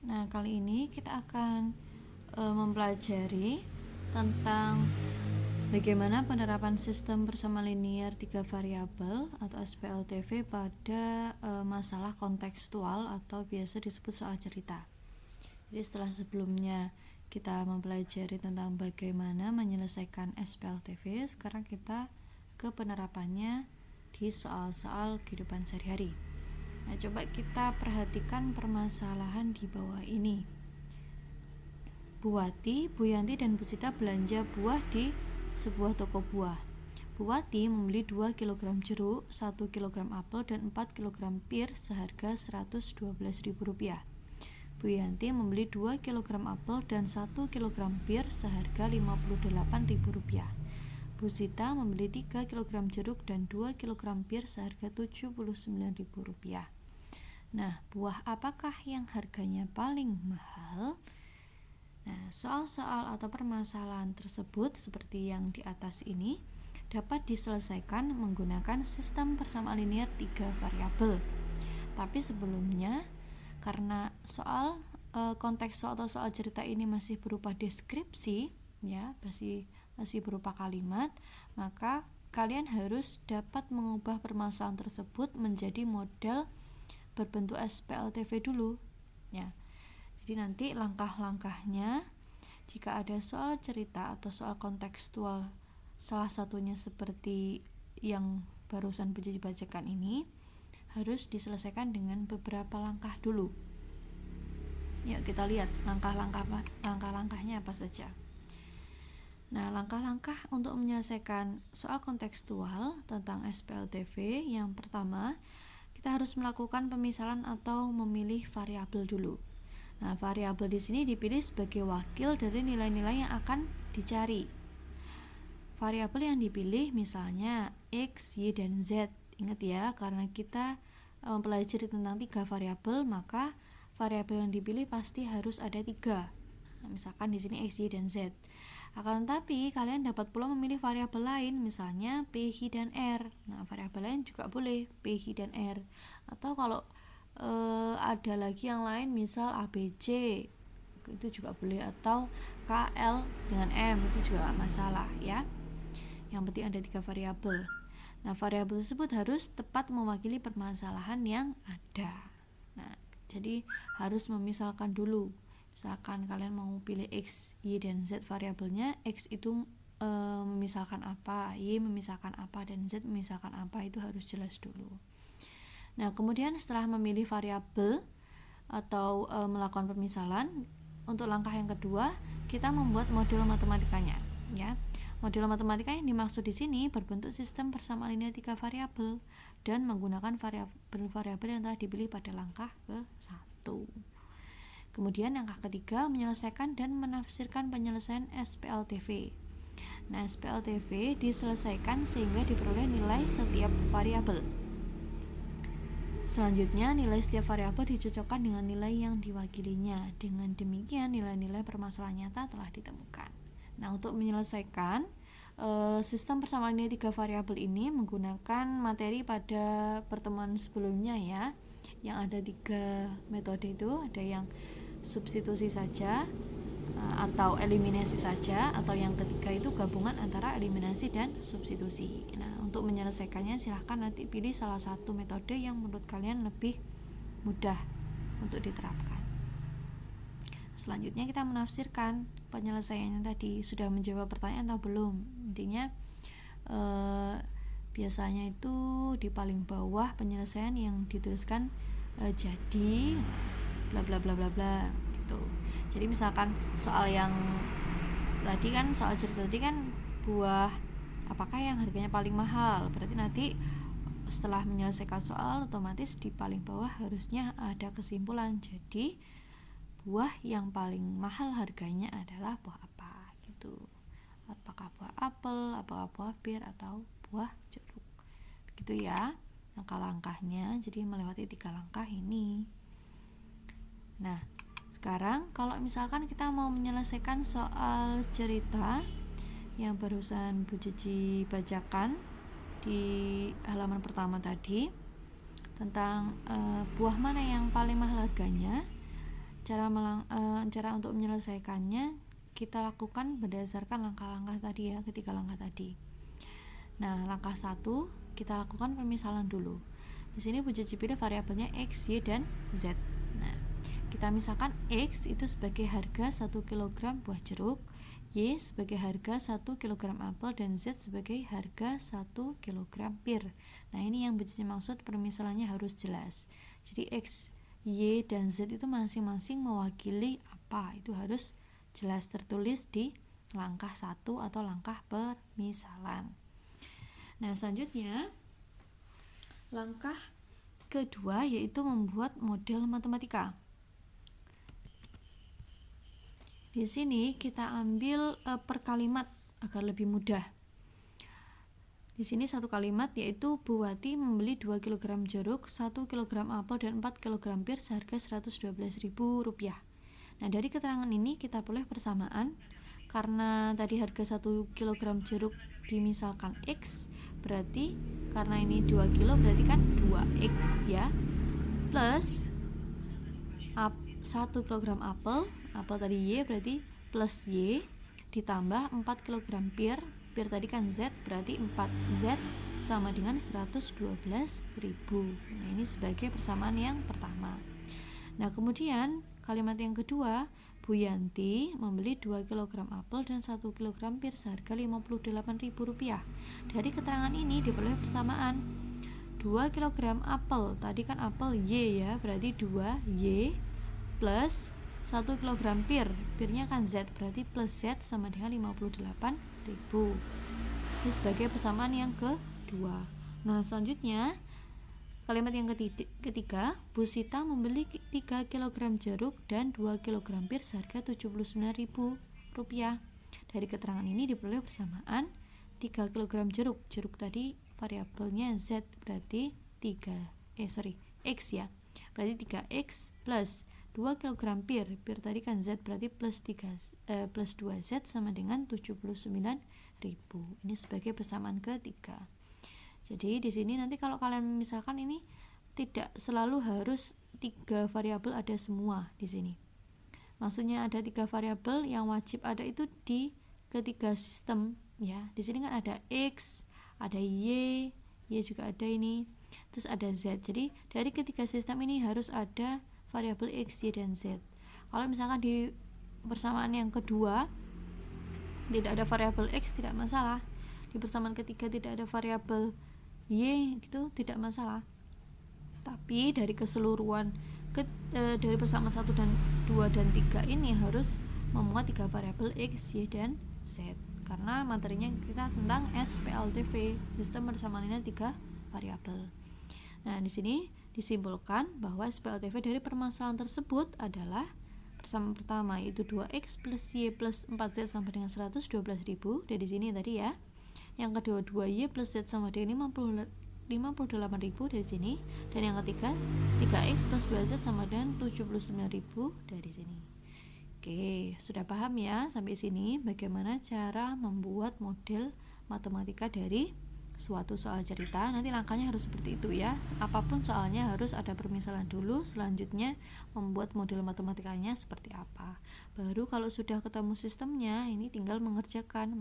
Nah, kali ini kita akan mempelajari tentang bagaimana penerapan sistem bersama linear 3 variabel atau SPLTV pada masalah kontekstual atau biasa disebut soal cerita. Jadi setelah sebelumnya kita mempelajari tentang bagaimana menyelesaikan SPLTV, sekarang kita ke penerapannya di soal-soal kehidupan sehari-hari. Nah, coba kita perhatikan permasalahan di bawah ini. Bu Wati, Bu Yanti, dan Bu Sita belanja buah di sebuah toko buah. Bu Wati membeli 2 kg jeruk, 1 kg apel, dan 4 kg pir seharga Rp112.000. Bu Yanti membeli 2 kg apel dan 1 kg pir seharga Rp58.000. Bu Sita membeli 3 kg jeruk dan 2 kg pir seharga Rp79.000. Nah, buah apakah yang harganya paling mahal? Nah, soal-soal atau permasalahan tersebut seperti yang di atas ini dapat diselesaikan menggunakan sistem persamaan linear 3 variabel. Tapi sebelumnya, karena konteks soal atau soal cerita ini masih berupa deskripsi, ya, masih berupa kalimat, maka kalian harus dapat mengubah permasalahan tersebut menjadi model berbentuk SPLTV dulu, ya. Jadi nanti langkah-langkahnya jika ada soal cerita atau soal kontekstual, salah satunya seperti yang barusan dibacakan ini, harus diselesaikan dengan beberapa langkah dulu. Yuk kita lihat langkah-langkahnya apa saja. Nah, langkah-langkah untuk menyelesaikan soal kontekstual tentang SPLTV, yang pertama, kita harus melakukan pemisalan atau memilih variabel dulu. Nah, variabel di sini dipilih sebagai wakil dari nilai-nilai yang akan dicari. Variabel yang dipilih misalnya X, Y, dan Z. Ingat ya, karena kita mempelajari tentang 3 variabel, maka variabel yang dipilih pasti harus ada 3. Nah, misalkan di sini X, Y, dan Z. Akan tetapi kalian dapat pula memilih variabel lain, misalnya P, H, dan R. Nah, variabel lain juga boleh P, H, dan R. Atau kalau ada lagi yang lain, misal A, B, C, itu juga boleh. Atau K, L, dengan M, itu juga gak masalah, ya. Yang penting ada 3 variabel. Nah, variabel tersebut harus tepat mewakili permasalahan yang ada. Nah, jadi harus memisalkan dulu. Misalkan kalian mau pilih X, Y, dan Z variabelnya, X itu memisalkan apa, Y memisalkan apa, dan Z memisalkan apa, itu harus jelas dulu. Nah, kemudian setelah memilih variabel atau melakukan pemisalan, untuk langkah yang kedua, kita membuat model matematikanya, ya. Model matematika yang dimaksud di sini berbentuk sistem persamaan linear 3 variabel dan menggunakan variabel yang telah dipilih pada langkah ke-1. Kemudian langkah ketiga, menyelesaikan dan menafsirkan penyelesaian SPLTV. Nah, SPLTV diselesaikan sehingga diperoleh nilai setiap variabel. Selanjutnya, nilai setiap variabel dicocokkan dengan nilai yang diwakilinya. Dengan demikian, nilai-nilai permasalahan nyata telah ditemukan. Nah, untuk menyelesaikan sistem persamaan linear 3 variabel ini menggunakan materi pada pertemuan sebelumnya, ya. Yang ada 3 metode itu, ada yang substitusi saja atau eliminasi saja, atau yang ketiga itu gabungan antara eliminasi dan substitusi. Nah, untuk menyelesaikannya silahkan nanti pilih salah satu metode yang menurut kalian lebih mudah untuk diterapkan. Selanjutnya kita menafsirkan penyelesaiannya tadi. Sudah menjawab pertanyaan atau belum? Intinya biasanya itu di paling bawah penyelesaian yang dituliskan jadi bla bla bla bla bla gitu. Jadi misalkan soal yang tadi kan, soal cerita tadi kan, buah apakah yang harganya paling mahal, berarti nanti setelah menyelesaikan soal otomatis di paling bawah harusnya ada kesimpulan. Jadi buah yang paling mahal harganya adalah buah apa gitu. Apakah buah apel, apakah buah pir, atau buah jeruk, gitu ya langkah-langkahnya. Jadi melewati 3 langkah ini. Nah, sekarang kalau misalkan kita mau menyelesaikan soal cerita yang barusan Bu Cici bacakan di halaman pertama tadi, tentang buah mana yang paling mahal harganya, cara untuk menyelesaikannya kita lakukan berdasarkan langkah-langkah tadi ya, ketiga langkah tadi. Nah, langkah 1 kita lakukan pemisalan dulu. Di sini bujut-jipida variabelnya X, Y, dan Z. Nah, kita misalkan X itu sebagai harga 1 kg buah jeruk, Y sebagai harga 1 kg apel, dan Z sebagai harga 1 kg pir. Nah, ini yang bujut maksud permisalannya harus jelas. Jadi X, Y, dan Z itu masing-masing mewakili apa, itu harus jelas tertulis di langkah 1 atau langkah permisalan. Nah, selanjutnya langkah kedua yaitu membuat model matematika. Di sini kita ambil per kalimat agar lebih mudah. Di sini satu kalimat yaitu Bu Wati membeli 2 kg jeruk, 1 kg apel, dan 4 kg pir seharga Rp112.000. Nah, dari keterangan ini kita peroleh persamaan. Karena tadi harga 1 kg jeruk dimisalkan X, berarti karena ini 2 kilo berarti kan 2X ya, plus 1 kg apel tadi Y berarti plus Y, ditambah 4 kg pir tadi kan Z, berarti 4Z sama dengan 112.000. Nah, ini sebagai persamaan yang pertama. Nah, kemudian kalimat yang kedua, Bu Yanti membeli 2 kg apel dan 1 kg pir seharga Rp58.000. Dari keterangan ini diperoleh persamaan 2 kg apel, tadi kan apel Y ya, berarti 2Y plus 1 kg pirnya kan Z, berarti plus Z sama dengan 58.000. Ini sebagai persamaan yang kedua. Nah, selanjutnya kalimat yang ketiga, Bu Sita membeli 3 kg jeruk dan 2 kg pir seharga Rp79.000. Dari keterangan ini diperoleh persamaan 3 kg jeruk tadi variabelnya Z, berarti X ya, berarti 3X plus 2 kg pir tadi kan Z, berarti plus 2Z sama dengan 79.000. Ini sebagai persamaan ketiga. Jadi di sini nanti kalau kalian misalkan ini tidak selalu harus 3 variabel ada semua di sini. Maksudnya ada 3 variabel yang wajib ada itu di ketiga sistem ya. Di sini kan ada X, ada Y juga ada ini, terus ada Z. Jadi dari ketiga sistem ini harus ada variabel X, Y, dan Z. Kalau misalkan di persamaan yang kedua tidak ada variabel X, tidak masalah. Di persamaan ketiga tidak ada variabel Y, itu tidak masalah. Tapi dari keseluruhan dari persamaan 1 dan 2 dan 3 ini harus memuat 3 variabel X, Y, dan Z. Karena materinya kita tentang SPLTV, sistem persamaan linear 3 variabel. Nah, di sini disimpulkan bahwa SPLTV dari permasalahan tersebut adalah persamaan pertama yaitu 2X plus Y plus 4Z sama dengan 112.000 dari sini tadi ya. Yang kedua 2Y plus Z sama dengan 58.000 dari sini. Dan yang ketiga 3X plus 2Z sama dengan 79.000 dari sini. Oke, sudah paham ya sampai sini bagaimana cara membuat model matematika dari suatu soal cerita. Nanti langkahnya harus seperti itu ya. Apapun soalnya harus ada permisalan dulu, selanjutnya membuat model matematikanya seperti apa. Baru kalau sudah ketemu sistemnya, ini tinggal menyelesaikan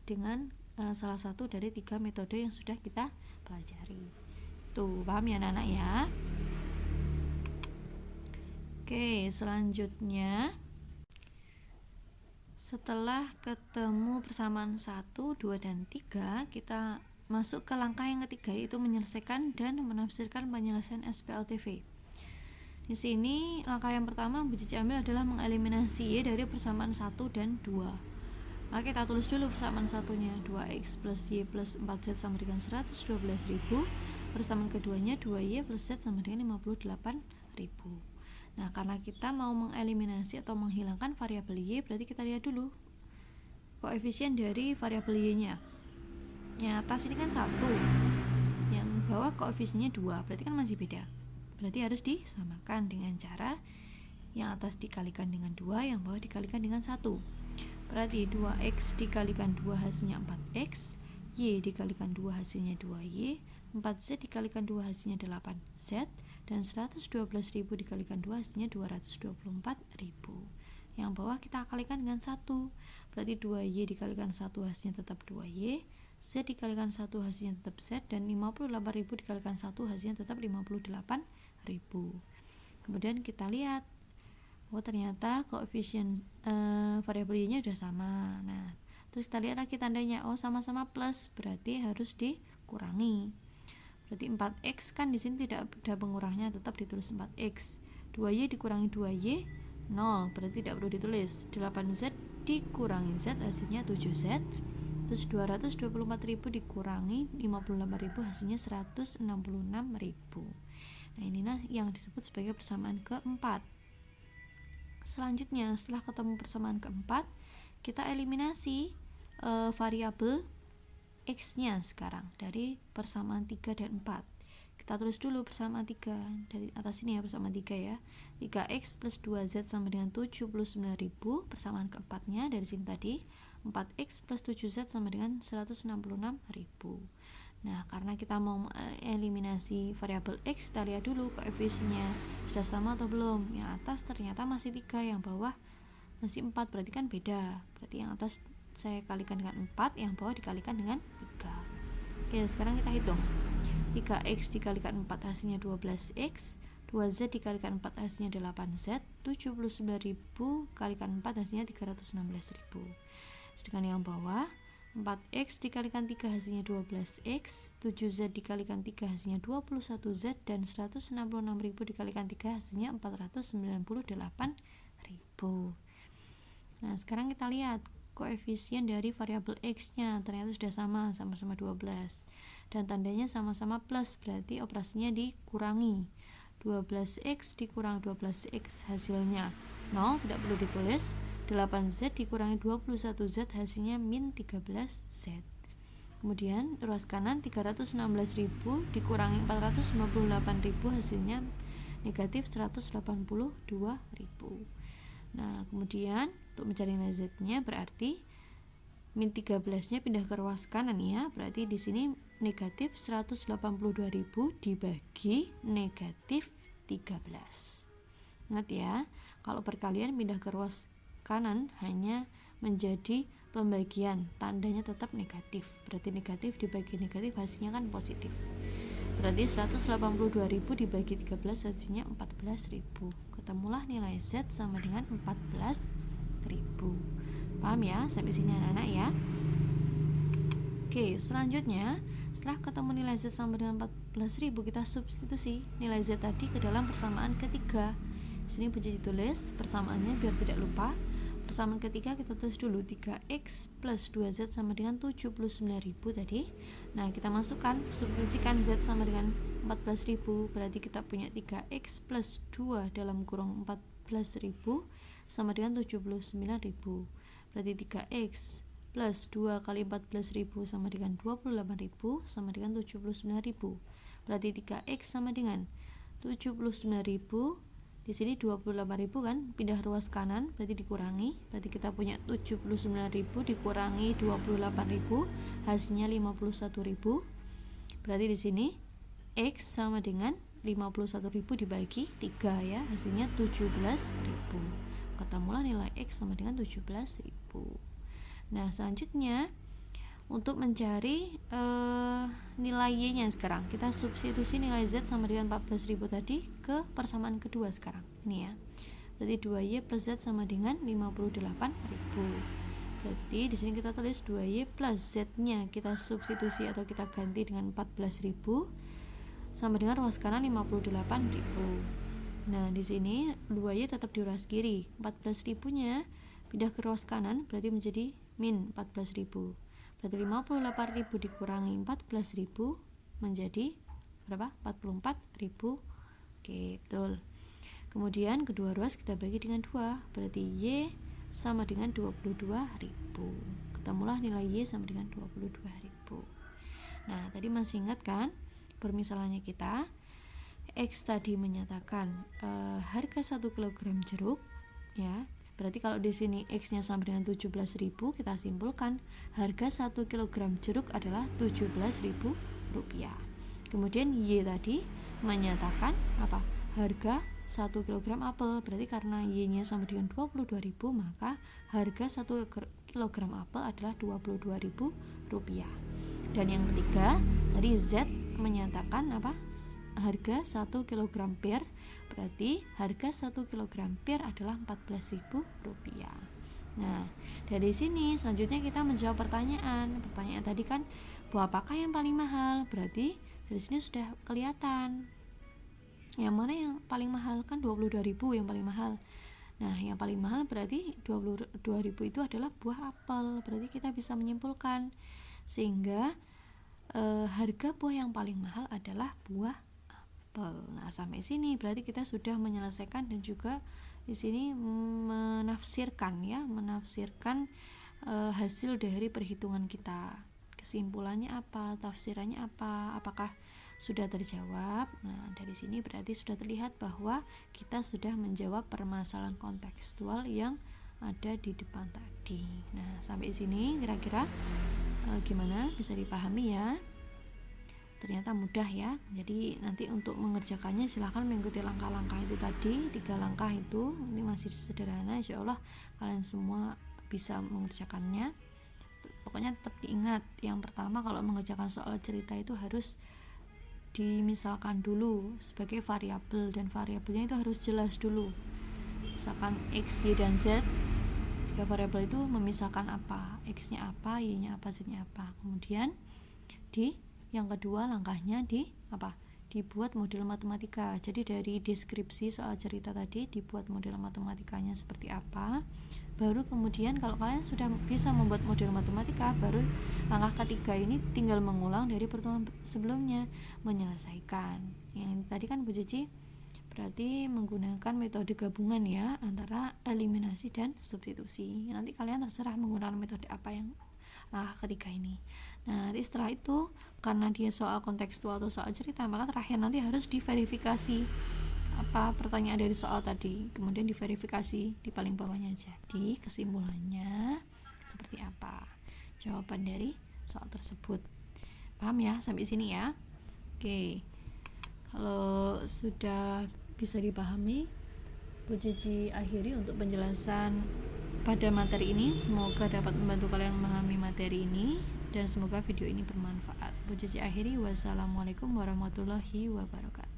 dengan salah satu dari 3 metode yang sudah kita pelajari. Tuh, paham ya anak-anak ya? Oke, selanjutnya setelah ketemu persamaan 1, 2, dan 3, kita masuk ke langkah yang ketiga yaitu menyelesaikan dan menafsirkan penyelesaian SPLTV. Di sini langkah yang pertama Bu Cici ambil adalah mengeliminasi Y dari persamaan 1 dan 2. Maka kita tulis dulu persamaan satunya 2X plus Y plus 4Z sama dengan 112.000. Persamaan keduanya 2Y plus Z sama dengan 58.000. Nah, karena kita mau mengeliminasi atau menghilangkan variabel Y, berarti kita lihat dulu koefisien dari variabel Y-nya. Yang atas ini kan 1, yang bawah koefisiennya 2, berarti kan masih beda. Berarti harus disamakan dengan cara yang atas dikalikan dengan 2, yang bawah dikalikan dengan 1. Berarti 2X dikalikan 2 hasilnya 4X, Y dikalikan 2 hasilnya 2Y, 4Z dikalikan 2 hasilnya 8Z, dan 112.000 dikalikan 2 hasilnya 224.000. Yang bawah kita kalikan dengan 1, berarti 2Y dikalikan 1 hasilnya tetap 2Y, Z dikalikan 1 hasilnya tetap Z, dan 58.000 dikalikan 1 hasilnya tetap 58.000. Kemudian kita lihat, oh ternyata koefisien variabel Y-nya sudah sama. Nah, terus kita lihat lagi tandanya, oh sama-sama plus, berarti harus dikurangi. Berarti 4x kan di sini tidak ada pengurangnya, tetap ditulis 4x. 2y dikurangi 2y 0, berarti tidak perlu ditulis. 8z dikurangi z hasilnya 7z. Terus 224.000 dikurangi 58.000 hasilnya 166.000. Nah, inilah yang disebut sebagai persamaan keempat. Selanjutnya, setelah ketemu persamaan keempat, kita eliminasi variabel x-nya sekarang dari persamaan 3 dan 4. Kita tulis dulu persamaan 3 dari atas ini ya, persamaan 3 ya. 3x plus 2z sama dengan 79.000, persamaan keempatnya dari sini tadi. 4x plus 7z sama dengan 166.000. Nah, karena kita mau eliminasi variabel x, kita lihat dulu koefisiennya sudah sama atau belum. Yang atas ternyata masih 3, yang bawah masih 4, berarti kan beda. Berarti yang atas saya kalikan dengan 4, yang bawah dikalikan dengan 3. Oke, sekarang kita hitung. 3x dikalikan 4 hasilnya 12x, 2z dikalikan 4 hasilnya 8z, 79.000 kalikan 4 hasilnya 316.000. Sedangkan yang bawah 4x dikalikan 3 hasilnya 12x, 7z dikalikan 3 hasilnya 21z, dan 166.000 dikalikan 3 hasilnya 498.000. Nah, sekarang kita lihat koefisien dari variabel x-nya ternyata sudah sama-sama 12, dan tandanya sama-sama plus, berarti operasinya dikurangi. 12x dikurang 12x hasilnya 0, tidak perlu ditulis. 8z dikurangi 21z hasilnya min 13z. Kemudian ruas kanan 316.000 dikurangi 458.000 hasilnya negatif 182.000. Nah, kemudian untuk mencari nilai z-nya berarti min 13-nya pindah ke ruas kanan ya. Berarti di sini negatif 182.000 dibagi negatif 13. Ingat ya, kalau perkalian pindah ke ruas kanan hanya menjadi pembagian, tandanya tetap negatif. Berarti negatif dibagi negatif hasilnya kan positif. Berarti 182.000 dibagi 13 hasilnya 14.000. Ketemulah nilai Z sama dengan 14.000. Paham ya sampai sini anak-anak ya? Oke, selanjutnya setelah ketemu nilai Z sama dengan 14.000, kita substitusi nilai Z tadi ke dalam persamaan ketiga. Sini menjadi tulis persamaannya biar tidak lupa. Persamaan ketiga kita tulis dulu 3x plus 2z sama dengan 79.000 tadi. Nah, kita masukkan, substitusikan z sama dengan 14.000, berarti kita punya 3x plus 2 dalam kurung 14.000 sama dengan 79.000. Berarti 3x plus 2 kali 14.000 sama dengan 28.000 sama dengan 79.000. Berarti 3x sama dengan 79.000. Di sini 28.000 kan, pindah ruas kanan berarti dikurangi. Berarti kita punya 79.000 dikurangi 28.000 hasilnya 51.000. Berarti di sini x sama dengan 51.000 dibagi 3 ya, hasilnya 17.000. Ketemulah nilai x sama dengan 17.000. Nah, selanjutnya untuk mencari nilai y-nya sekarang, kita substitusi nilai z sama dengan 14.000 tadi ke persamaan kedua sekarang. Ini ya. Berarti 2y plus z sama dengan 58.000. Berarti di sini kita tulis 2y plus z-nya kita substitusi atau kita ganti dengan 14.000 sama dengan ruas kanan 58.000. Nah, di sini 2y tetap di ruas kiri. 14.000-nya pindah ke ruas kanan berarti menjadi min 14.000. Berarti 58.000 dikurangi 14.000 menjadi berapa? 44.000. Oke, betul. Kemudian kedua ruas kita bagi dengan 2, berarti y sama dengan 22.000. Ketemulah nilai y sama dengan 22.000. Nah, tadi masih ingat kan permisalannya kita? X tadi menyatakan harga 1 kg jeruk ya. Berarti kalau di sini x-nya sama dengan 17.000, kita simpulkan harga 1 kg jeruk adalah 17.000 rupiah. Kemudian y tadi menyatakan apa? Harga 1 kg apel. Berarti karena Y-nya sama dengan 22.000, maka harga 1 kg apel adalah Rp22.000. Dan yang ketiga, tadi Z menyatakan apa? Harga 1 kg bir. Berarti harga 1 kg bir adalah Rp14.000. Nah, dari sini selanjutnya kita menjawab pertanyaan. Pertanyaan tadi kan, buah apakah yang paling mahal? Berarti dari sini sudah kelihatan yang mana yang paling mahal, kan 22.000 yang paling mahal. Nah, yang paling mahal berarti 22.000 itu adalah buah apel. Berarti kita bisa menyimpulkan sehingga harga buah yang paling mahal adalah buah apel. Nah, sampai sini berarti kita sudah menyelesaikan dan juga di sini menafsirkan hasil dari perhitungan kita. Kesimpulannya apa, tafsirannya apa, apakah sudah terjawab. Nah, dari sini berarti sudah terlihat bahwa kita sudah menjawab permasalahan kontekstual yang ada di depan tadi. Nah, sampai sini kira-kira gimana, bisa dipahami ya? Ternyata mudah ya. Jadi nanti untuk mengerjakannya silahkan mengikuti langkah-langkah itu tadi, 3 langkah itu. Ini masih sederhana, insya Allah kalian semua bisa mengerjakannya. Pokoknya tetap diingat, yang pertama kalau mengerjakan soal cerita itu harus dimisalkan dulu sebagai variabel, dan variabelnya itu harus jelas dulu. Misalkan X, Y, dan Z, 3 variabel itu memisahkan apa, X-nya apa, Y-nya apa, Z-nya apa. Kemudian yang kedua langkahnya dibuat model matematika. Jadi dari deskripsi soal cerita tadi dibuat model matematikanya seperti apa. Baru kemudian kalau kalian sudah bisa membuat model matematika, baru langkah ketiga ini tinggal mengulang dari pertemuan sebelumnya, menyelesaikan. Yang tadi kan Bu Cici berarti menggunakan metode gabungan ya, antara eliminasi dan substitusi. Nanti kalian terserah menggunakan metode apa yang langkah ketiga ini. Nah, nanti setelah itu karena dia soal kontekstual atau soal cerita, maka terakhir nanti harus diverifikasi apa pertanyaan dari soal tadi, kemudian diverifikasi di paling bawahnya. Jadi kesimpulannya seperti apa jawaban dari soal tersebut. Paham ya sampai sini ya? Oke, kalau sudah bisa dipahami, Bu Cici akhiri untuk penjelasan pada materi ini. Semoga dapat membantu kalian memahami materi ini dan semoga video ini bermanfaat. Bu Cici akhiri, wassalamualaikum warahmatullahi wabarakatuh.